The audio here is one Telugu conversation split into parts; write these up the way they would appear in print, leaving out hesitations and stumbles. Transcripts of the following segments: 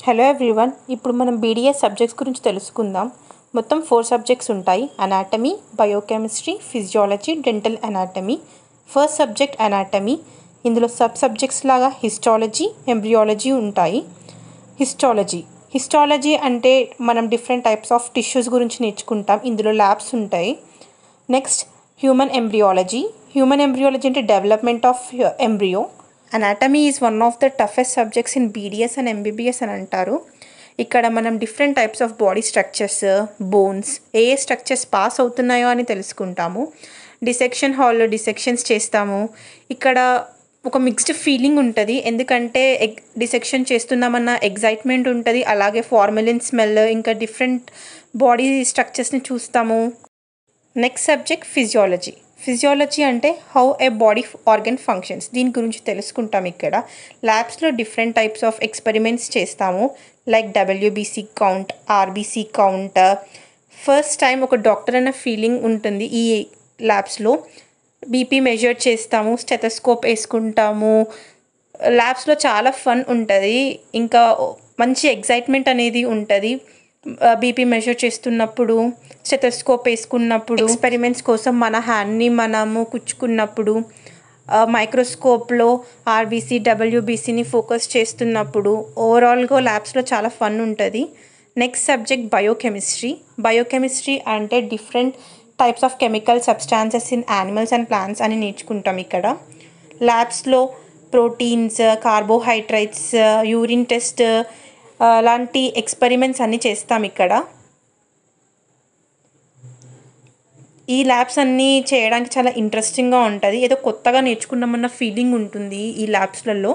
హలో ఎవ్రీవన్, ఇప్పుడు మనం బీడీఎస్ సబ్జెక్ట్స్ గురించి తెలుసుకుందాం. మొత్తం 4 సబ్జెక్ట్స్ ఉంటాయి: anatomy, biochemistry, physiology, dental anatomy. First subject anatomy. ఇందులో సబ్జెక్ట్స్ లాగా హిస్టాలజీ, ఎంబ్రియాలజీ ఉంటాయి. హిస్టాలజీ అంటే మనం డిఫరెంట్ టైప్స్ ఆఫ్ టిష్యూస్ గురించి నేర్చుకుంటాం. ఇందులో ల్యాబ్స్ ఉంటాయి. నెక్స్ట్ హ్యూమన్ ఎంబ్రియాలజీ అంటే development of embryo. Anatomy is one of the toughest subjects in BDS and MBBS అని అంటారు. ఇక్కడ మనం different types of body structures, bones, ఏ స్ట్రక్చర్స్ పాస్ అవుతున్నాయో అని తెలుసుకుంటాము. డిసెక్షన్ హాల్లో డిసెక్షన్స్ చేస్తాము. ఇక్కడ ఒక మిక్స్డ్ ఫీలింగ్ ఉంటుంది, ఎందుకంటే డిసెక్షన్ చేస్తున్నామన్న ఎగ్జైట్మెంట్ ఉంటుంది, అలాగే ఫార్మలిన్ స్మెల్, ఇంకా డిఫరెంట్ బాడీ స్ట్రక్చర్స్ని చూస్తాము. నెక్స్ట్ సబ్జెక్ట్ ఫిజియాలజీ అంటే how A body organ functions. దీని గురించి తెలుసుకుంటాం. ఇక్కడ ల్యాబ్స్లో డిఫరెంట్ టైప్స్ ఆఫ్ ఎక్స్పెరిమెంట్స్ చేస్తాము, like WBC count, RBC count. First time ఒక డాక్టర్ అన్న ఫీలింగ్ ఉంటుంది ఈ ల్యాబ్స్లో. బీపీ మెజర్ చేస్తాము, స్టెథోస్కోప్ వేసుకుంటాము. ల్యాబ్స్లో చాలా ఫన్ ఉంటుంది, ఇంకా మంచి ఎగ్జైట్మెంట్ అనేది ఉంటుంది. బీపీ మెజర్ చేస్తున్నప్పుడు, స్టెథోస్కోప్ వేసుకున్నప్పుడు, ఎక్స్పెరిమెంట్స్ కోసం మన హ్యాండ్ని మనము కుచ్చుకున్నప్పుడు, మైక్రోస్కోప్లో ఆర్బీసీ, డబ్ల్యూబీసీని ఫోకస్ చేస్తున్నప్పుడు, ఓవరాల్గా ల్యాబ్స్లో చాలా ఫన్ ఉంటుంది. నెక్స్ట్ సబ్జెక్ట్ బయోకెమిస్ట్రీ అంటే different types of chemical substances in animals and plants అని నేర్చుకుంటాం. ఇక్కడ ల్యాబ్స్లో ప్రోటీన్స్, కార్బోహైడ్రేట్స్, యూరిన్ టెస్ట్ లాంటి ఎక్స్పెరిమెంట్స్ అన్నీ చేస్తాం. ఇక్కడ ఈ ల్యాబ్స్ అన్నీ చేయడానికి చాలా ఇంట్రెస్టింగ్గా ఉంటుంది, ఏదో కొత్తగా నేర్చుకున్నామన్న ఫీలింగ్ ఉంటుంది ఈ ల్యాబ్స్లలో.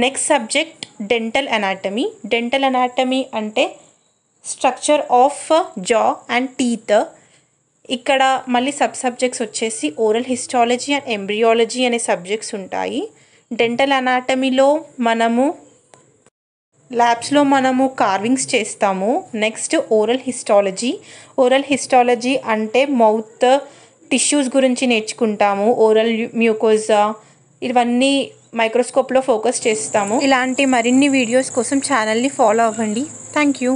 నెక్స్ట్ సబ్జెక్ట్ డెంటల్ అనాటమీ అంటే స్ట్రక్చర్ ఆఫ్ జా అండ్ టీత్. ఇక్కడ మళ్ళీ సబ్జెక్ట్స్ వచ్చేసి ఓరల్ హిస్టాలజీ అండ్ ఎంబ్రియాలజీ అనే సబ్జెక్ట్స్ ఉంటాయి. డెంటల్ అనాటమీలో ల్యాబ్స్లో మనము కార్వింగ్స్ చేస్తాము. నెక్స్ట్ ఓరల్ హిస్టాలజీ అంటే మౌత్ టిష్యూస్ గురించి నేర్చుకుంటాము. ఓరల్ మ్యూకోజా, ఇవన్నీ మైక్రోస్కోప్లో ఫోకస్ చేస్తాము. ఇలాంటి మరిన్ని వీడియోస్ కోసం ఛానల్ని ఫాలో అవ్వండి. Thank you.